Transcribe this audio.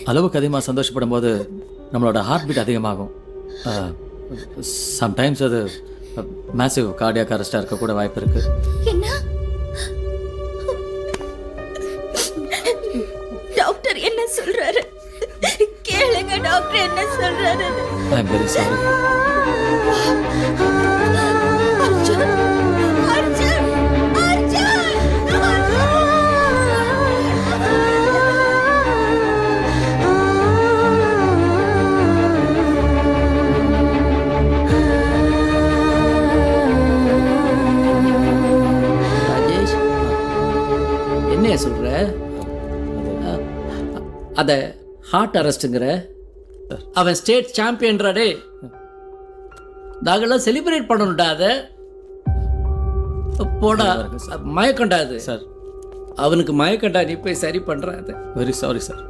அளவுக்கு அதிகமாக சந்தோஷப்படும் போது நம்மளோட ஹார்ட் பீட் அதிகமாகும். சம்டைம்ஸ் அது மேசிவ் கார்டியாக் அரெஸ்டாக இருக்கக்கூட வாய்ப்பு இருக்குது. என்ன டாக்டர் என்ன சொல்றாரு? கேளுங்க டாக்டர் என்ன சொல்றாரு. I am very sorry. Arjun Arjun Arjun Rajesh, என்ன சொல்ற? அத ஹார்ட் அரெஸ்ட்டுங்கிற? அவன் ஸ்டேட் சாம்பியன்றாடே, நாங்கெல்லாம் செலிப்ரேட் பண்ணணும்டா. அதை போடா, மயக்கண்டா அது சார் அவனுக்கு மயக்கண்டா. நீ போய் சரி பண்ற அதை. Very sorry sir.